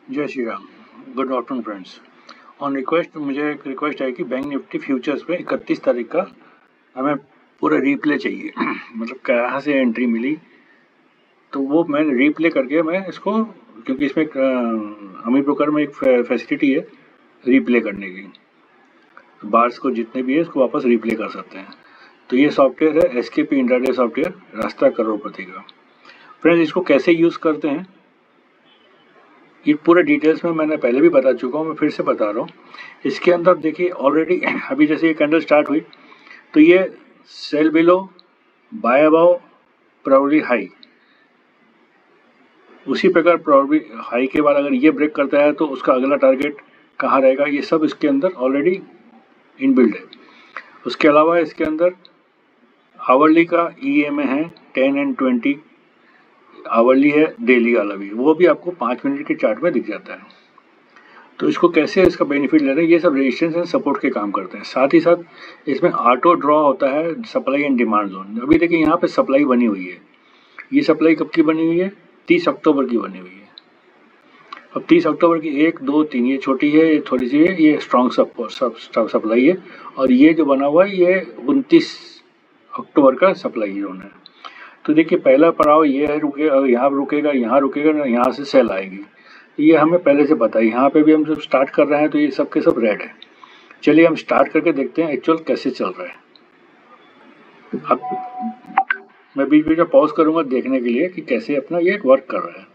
जय Shri Ram. Good afternoon friends. On request मुझे एक रिक्वेस्ट है कि बैंक निफ्टी फ्यूचर्स पे 31 तारीख का हमें पूरा रीप्ले चाहिए मतलब कहाँ से एंट्री मिली, तो वो मैं रीप्ले करके मैं इसको, क्योंकि इसमें अमी ब्रोकर में एक फैसिलिटी है रीप्ले करने की, बार्स को जितने भी है इसको वापस रीप्ले कर सकते हैं। तो ये सॉफ्टवेयर है एसकेपी इंट्राडे सॉफ्टवेयर, रास्ता करोड़पति का। फ्रेंड्स, इसको कैसे यूज़ करते हैं ये पूरे डिटेल्स में मैंने पहले भी बता चुका हूँ, मैं फिर से बता रहा हूँ। इसके अंदर देखिए ऑलरेडी अभी जैसे ये कैंडल स्टार्ट हुई तो ये sell below, buy above, probably high, उसी प्रकार प्रोबेबली हाई के बाद अगर ये ब्रेक करता है तो उसका अगला टारगेट कहाँ रहेगा, ये सब इसके अंदर ऑलरेडी इनबिल्ड है। उसके अलावा इसके अंदर आवरली का EMA है 10 एंड 20 आवरली है, डेली वाला भी, वो भी आपको 5 मिनट के चार्ट में दिख जाता है। तो इसको कैसे इसका बेनिफिट ले रहे हैं, ये सब रेजिस्टेंस एंड सपोर्ट के काम करते हैं। साथ ही साथ इसमें ऑटो ड्रॉ होता है सप्लाई एंड डिमांड जोन। अभी देखिए यहाँ पे सप्लाई बनी हुई है, ये सप्लाई कब की बनी हुई है, 30 अक्टूबर की बनी हुई है। अब 30 अक्टूबर की 1, 2, 3 ये छोटी है, ये थोड़ी सी है, ये स्ट्रॉन्ग सप्लाई है, और ये जो बना हुआ है ये 29 अक्टूबर का सप्लाई जोन है। तो देखिए पहला पड़ाव ये है, यहाँ रुकेगा, यहाँ रुकेगा ना, यहाँ से सेल आएगी, ये हमें पहले से पता है। यहाँ पे भी हम जब स्टार्ट कर रहे हैं तो ये सब के सब रेड है। चलिए हम स्टार्ट करके देखते हैं एक्चुअल कैसे चल रहा है। अब मैं बीच बीच में पॉज करूंगा देखने के लिए कि कैसे अपना ये वर्क कर रहा है।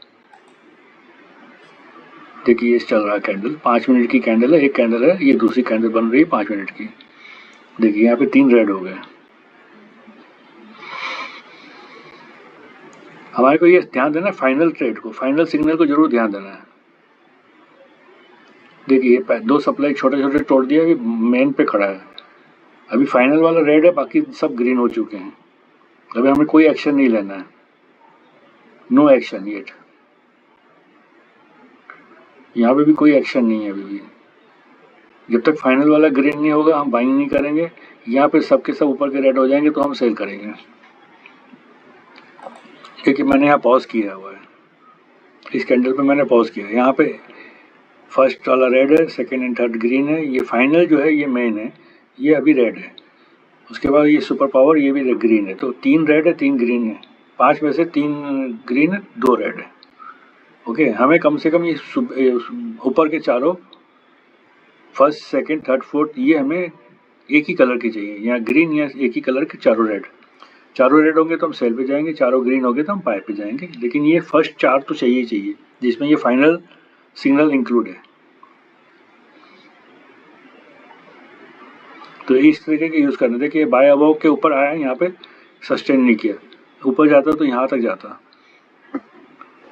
देखिए ये चल रहा है कैंडल, 5 मिनट की कैंडल है, एक कैंडल है, ये दूसरी कैंडल बन रही है 5 मिनट की। देखिए यहाँ पे 3 रेड हो गए। हमारे को ये ध्यान देना है फाइनल ट्रेड को, फाइनल सिग्नल को जरूर ध्यान देना है। देखिए 2 सप्लाई छोटे छोटे तोड़ दिया, अभी मेन पे खड़ा है, अभी फाइनल वाला रेड है, बाकी सब ग्रीन हो चुके हैं। अभी हमें कोई एक्शन नहीं लेना है, नो एक्शन येट। यहाँ पे भी कोई एक्शन नहीं है अभी भी। जब तक फाइनल वाला ग्रीन नहीं होगा हम बाइंग नहीं करेंगे। यहाँ पे सबके सब ऊपर के रेड हो जाएंगे तो हम सेल करेंगे, क्योंकि मैंने यहाँ पॉज किया हुआ है, इस कैंडल पे मैंने पॉज किया। यहाँ पे फर्स्ट वाला रेड है, सेकेंड एंड थर्ड ग्रीन है, ये फाइनल जो है ये मेन है, ये अभी रेड है। उसके बाद ये सुपर पावर, ये भी ग्रीन है। तो 3 रेड है 3 ग्रीन है, 5 में से 3 ग्रीन है 2 रेड है। ओके, हमें कम से कम ये ऊपर के चारों फर्स्ट सेकंड थर्ड फोर्थ ये हमें एक ही कलर की चाहिए, या ग्रीन या एक ही कलर के चारों रेड होंगे तो हम सेल पे जाएंगे, चारों ग्रीन होंगे तो हम बाय पे जाएंगे। लेकिन ये फर्स्ट 4 तो चाहिए जिसमें ये फाइनल सिग्नल इंक्लूड है। तो इस तरीके के यूज करने। देखिए बाय अबाव के ऊपर आया, यहाँ पे सस्टेन नहीं किया, ऊपर जाता तो यहाँ तक जाता।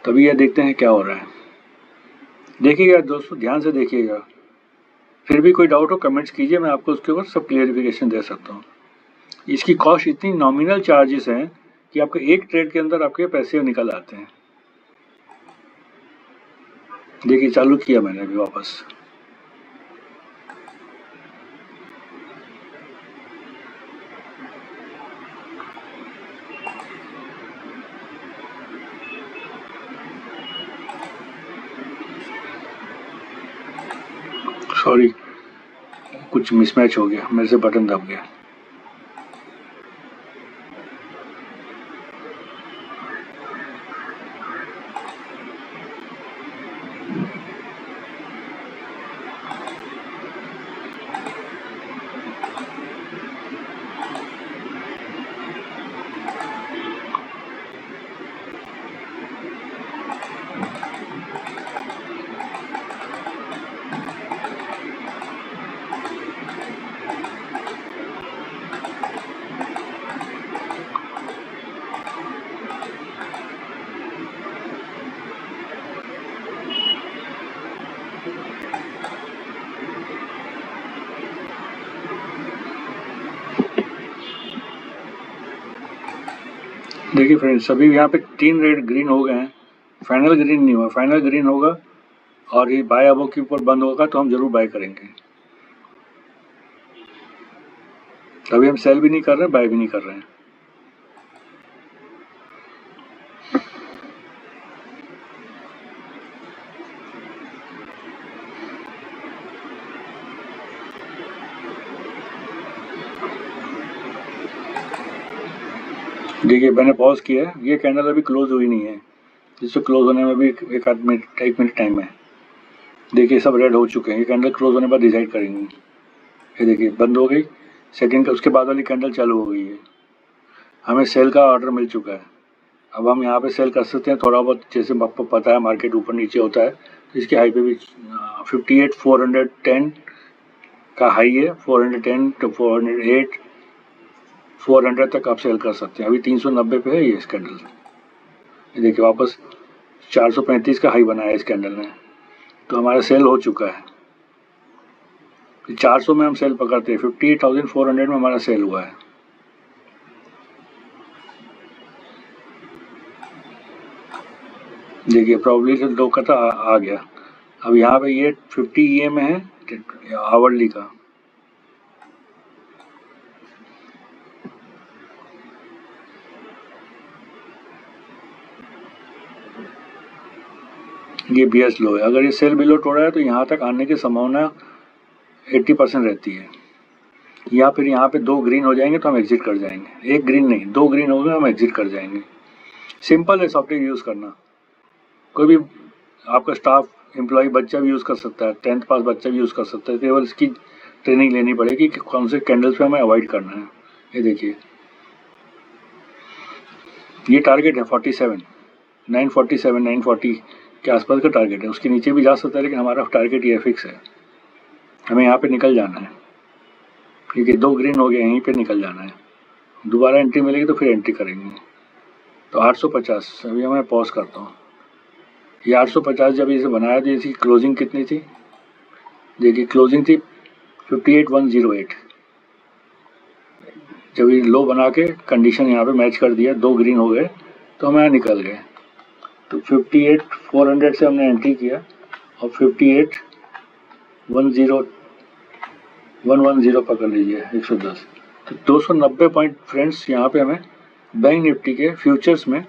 तभी ये देखते हैं क्या हो रहा है। देखिएगा दोस्तों, ध्यान से देखिएगा, फिर भी कोई डाउट हो कमेंट्स कीजिए, मैं आपको उसके ऊपर सब क्लियरिफिकेशन दे सकता हूँ। इसकी कॉस्ट इतनी नॉमिनल चार्जेस हैं कि आपके एक ट्रेड के अंदर आपके पैसे निकल आते हैं। देखिए चालू किया मैंने अभी वापस, सॉरी कुछ मिसमैच हो गया, मेरे से बटन दब गया। देखिए फ्रेंड्स, अभी यहाँ पे 3 रेड ग्रीन हो गए हैं, फाइनल ग्रीन नहीं हुआ, फाइनल ग्रीन होगा और ये बाय अबो के ऊपर बंद होगा तो हम जरूर बाय करेंगे। अभी हम सेल भी नहीं कर रहे हैं, बाय भी नहीं कर रहे हैं। देखिए मैंने पॉज किया है, ये कैंडल अभी क्लोज हुई नहीं है, जिससे क्लोज होने में भी एक मिनट टाइम है। देखिए सब रेड हो चुके हैं, ये कैंडल क्लोज होने पर डिसाइड करेंगे। ये देखिए बंद हो गई, सेकंड का उसके बाद वाली कैंडल चालू हो गई है। हमें सेल का ऑर्डर मिल चुका है, अब हम यहाँ पे सेल कर सकते हैं थोड़ा बहुत, जैसे आपको पता है मार्केट ऊपर नीचे होता है, तो इसकी हाई पे भी 58,410 का हाई है, 410 to 408 400 तक आप सेल कर सकते हैं। अभी 390 पे है ये इस कैंडल। ये देखिए वापस 435 का हाई बनाया इस कैंडल ने, तो हमारा सेल हो चुका है। 400 में हम सेल पकड़ते हैं, 58,400 में हमारा सेल हुआ है। देखिए प्रोबेबिलिटी लो का था आ गया। अब यहाँ पे ये 50 EM है आवरली का, ये BS लो है। अगर ये सेल बिलो तोड़ा है तो यहाँ तक आने की संभावना 80% रहती है, या फिर यहाँ पे 2 ग्रीन हो जाएंगे तो हम एग्जिट कर जाएंगे। 1 ग्रीन नहीं, 2 ग्रीन हो गए हम एग्जिट कर जाएंगे। सिंपल है सॉफ्टवेयर यूज़ करना, कोई भी आपका स्टाफ एम्प्लॉय बच्चा भी यूज़ कर सकता है, 10th पास बच्चा भी यूज़ कर सकता है, केवल इसकी ट्रेनिंग लेनी पड़ेगी कि कौन से कैंडल्स पे हमें अवॉइड करना है। ये देखिए ये टारगेट है 47, 947, 940 के आसपास का टारगेट है, उसके नीचे भी जा सकता है, लेकिन हमारा टारगेट ये फिक्स है, हमें यहाँ पे निकल जाना है, क्योंकि 2 ग्रीन हो गए, यहीं पे निकल जाना है। दोबारा एंट्री मिलेगी तो फिर एंट्री करेंगे। तो 850 अभी मैं पॉज करता हूँ। ये 850 जब इसे बनाया तो इसकी क्लोजिंग कितनी थी, देखिए क्लोजिंग थी 58,108। जब ये लो बना के कंडीशन यहाँ पे मैच कर दिया, 2 ग्रीन हो गए तो हम यहाँ निकल गए। तो 58,400 से हमने एंट्री किया और 58,110 पकड़ लीजिए 110। तो 290 पॉइंट फ्रेंड्स यहाँ पे हमें बैंक निफ्टी के फ्यूचर्स में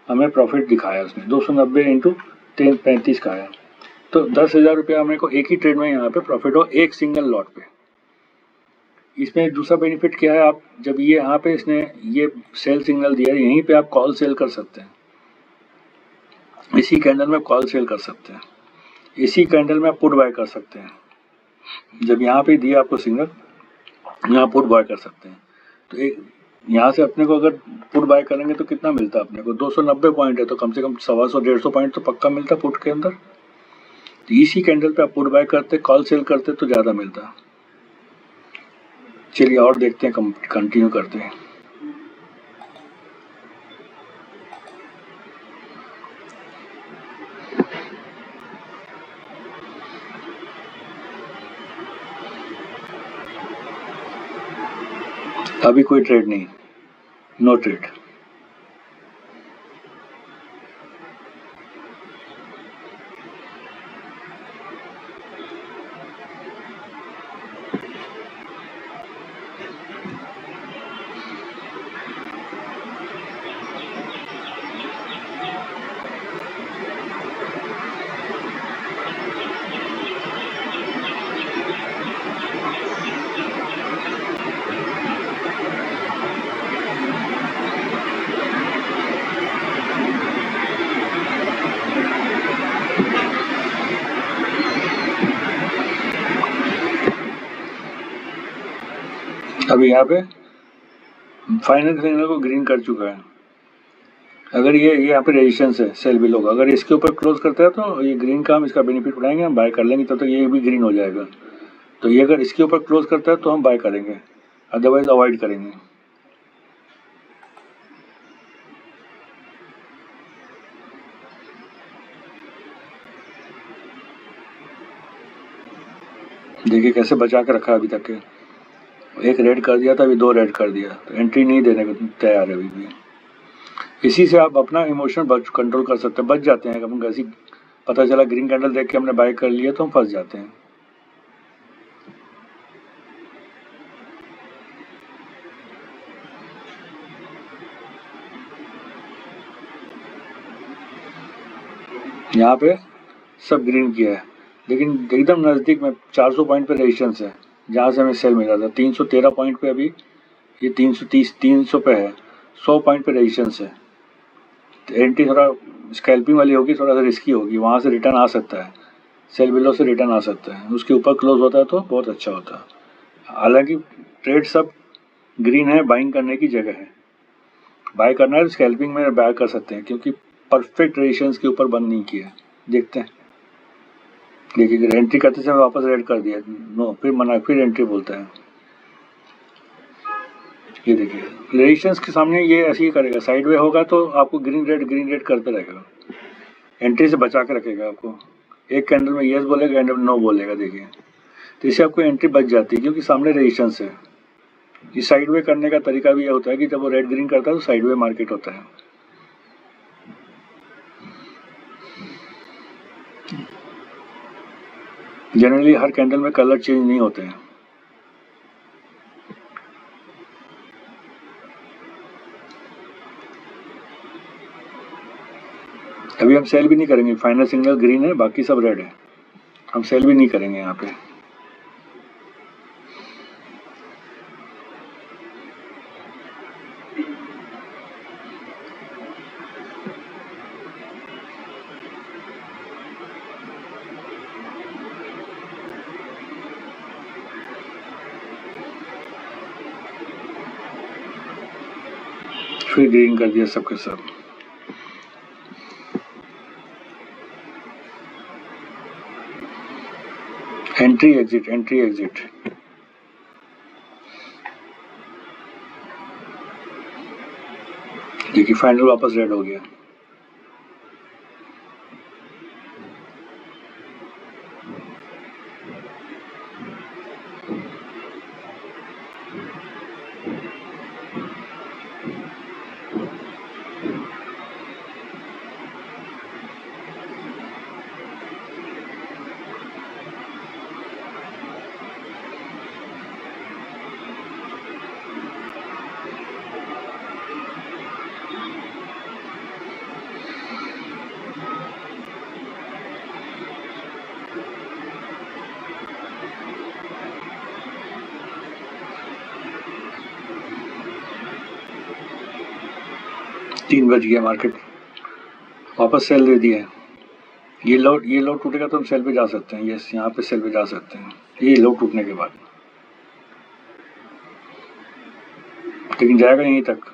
हमें प्रॉफिट दिखाया, उसमें 290 इंटू 35 का है। तो 10,000 रुपया हमें को एक ही ट्रेड में यहाँ पे प्रॉफिट हो, एक सिंगल लॉट पे। इसमें दूसरा बेनिफिट क्या है, आप जब ये यहाँ पे इसने ये सेल सिग्नल दिया है, यहीं पे आप कॉल सेल कर सकते हैं, इसी कैंडल में कॉल सेल कर सकते हैं, इसी कैंडल में आप पुट बाय कर सकते हैं। जब यहाँ पे दिया आपको सिग्नल, यहाँ पुट बाय कर सकते हैं। तो एक यहाँ से अपने को अगर पुट बाय करेंगे तो कितना मिलता है अपने को, 290 पॉइंट है, तो कम से कम 125-150 पॉइंट तो पक्का मिलता पुट के अंदर। तो इसी कैंडल पे आप पुट बाय करते, कॉल सेल करते तो ज़्यादा मिलता। चलिए और देखते हैं, कंटिन्यू करते हैं। अभी कोई ट्रेड नहीं, नो ट्रेड। अभी यहाँ पे फाइनल सिग्नल को ग्रीन कर चुका है। अगर ये यहाँ पे रेजिस्टेंस है सेल बिलो का, अगर इसके ऊपर क्लोज करता है तो ये ग्रीन का हम इसका बेनिफिट उठाएंगे, हम बाय कर लेंगे, तब तक ये भी ग्रीन हो जाएगा। तो ये अगर इसके ऊपर क्लोज करता है तो हम बाय करेंगे, अदरवाइज अवॉइड करेंगे। देखिए कैसे बचा के रखा है अभी तक के, एक रेड कर दिया था, अभी 2 रेड कर दिया, तो एंट्री नहीं देने को तैयार है अभी भी। इसी से आप अपना इमोशन कंट्रोल कर सकते हैं, बच जाते हैं। हम ऐसी पता चला ग्रीन कैंडल देख के हमने बाय कर लिया तो हम फंस जाते हैं। यहाँ पे सब ग्रीन किया है, लेकिन एकदम नज़दीक में 400 पॉइंट पे रेजिस्टेंस है, जहाँ से हमें सेल मिला था 313 पॉइंट पे, अभी ये 330 300 पे है। 100 पॉइंट पे रेजिस्टेंस है, तो एंट्री थोड़ा स्कैल्पिंग वाली होगी, थोड़ा सा रिस्की होगी, वहाँ से रिटर्न आ सकता है, सेल बिलो से रिटर्न आ सकता है, उसके ऊपर क्लोज होता है तो बहुत अच्छा होता है। हालांकि ट्रेड सब ग्रीन है, बाइंग करने की जगह है, बाय करना है तो स्कैल्पिंग में बाय कर सकते हैं, क्योंकि परफेक्ट रेजिस्टेंस के ऊपर बंद नहीं किया। देखते हैं, देखिए एंट्री करते समय वापस रेड कर दिया, नो, फिर मना, फिर एंट्री बोलता है। ये देखिए रेजिस्टेंस के सामने ये ऐसे ही करेगा, साइडवे होगा तो आपको ग्रीन रेड करते रहेगा, एंट्री से बचा के रखेगा आपको। एक कैंडल में यस बोलेगा, कैंडल में नो बोलेगा, देखिए, तो इससे आपको एंट्री बच जाती है, क्योंकि सामने रेजिस्टेंस है। ये साइडवे करने का तरीका भी ये होता है कि जब वो रेड ग्रीन करता है तो साइडवे मार्केट होता है। जनरली हर कैंडल में कलर चेंज नहीं होते हैं। अभी हम सेल भी नहीं करेंगे, फाइनल सिग्नल ग्रीन है, बाकी सब रेड है, हम सेल भी नहीं करेंगे यहाँ पे। फिर ग्रीन कर दिया सबके सब। Entry exit, entry exit. देखिए फाइनल वापस रेड हो गया। तीन बज गया, मार्केट वापस सेल दे दिया है। ये लोड टूटेगा तो हम सेल पे जा सकते हैं, यस, यहाँ पे सेल पे जा सकते हैं, ये लोड टूटने के बाद, लेकिन जाएगा यहीं तक।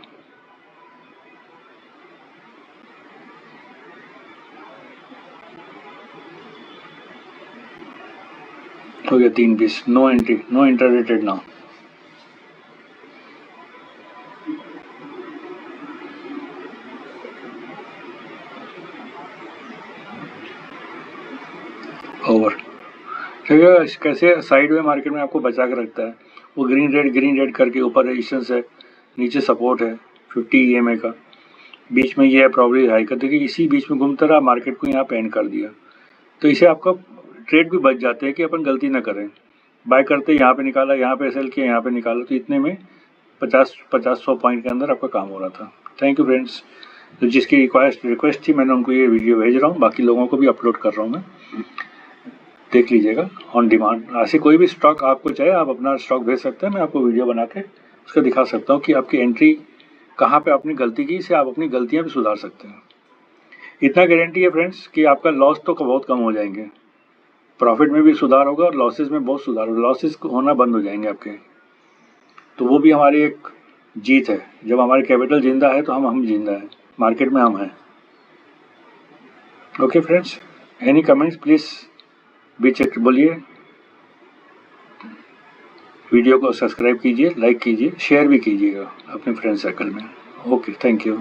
हो गया 3-20, नो एंट्री, नो इंटररेटेड नाउ। ओवर। देखिए कैसे साइडवे मार्केट में आपको बचा के रखता है, वो ग्रीन रेड करके, ऊपर रेजिस्टेंस है, नीचे सपोर्ट है 50 EMA का, बीच में ये है प्रॉब्लम हाई का। देखिए इसी बीच में घूमता रहा, मार्केट को यहाँ पे एंड कर दिया, तो इसे आपका ट्रेड भी बच जाते हैं कि अपन गलती ना करें, बाय करते यहाँ पे निकाला, यहाँ पे सेल किया, यहाँ पे निकाला, तो इतने में 50-100 पॉइंट के अंदर आपका काम हो रहा था। Thank you friends. तो जिसकी रिक्वेस्ट थी मैंने उनको ये वीडियो भेज रहा हूँ, बाकी लोगों को भी अपलोड कर रहा हूँ मैं, देख लीजिएगा ऑन डिमांड। ऐसे कोई भी स्टॉक आपको चाहिए, आप अपना स्टॉक भेज सकते हैं, मैं आपको वीडियो बना के उसका दिखा सकता हूँ कि आपकी एंट्री कहाँ पे आपने गलती की, इससे आप अपनी गलतियाँ भी सुधार सकते हैं। इतना गारंटी है फ्रेंड्स कि आपका लॉस तो बहुत कम हो जाएंगे, प्रॉफिट में भी सुधार होगा और लॉसेस में बहुत सुधार होगा, लॉसेस होना बंद हो जाएंगे आपके। तो वो भी हमारी एक जीत है, जब हमारी कैपिटल जिंदा है तो हम जिंदा हैं, मार्केट में हम हैं। Okay friends, any comments please भी चेक, बोलिए। वीडियो को सब्सक्राइब कीजिए, लाइक कीजिए, शेयर भी कीजिएगा अपने फ्रेंड सर्कल में। Okay, thank you.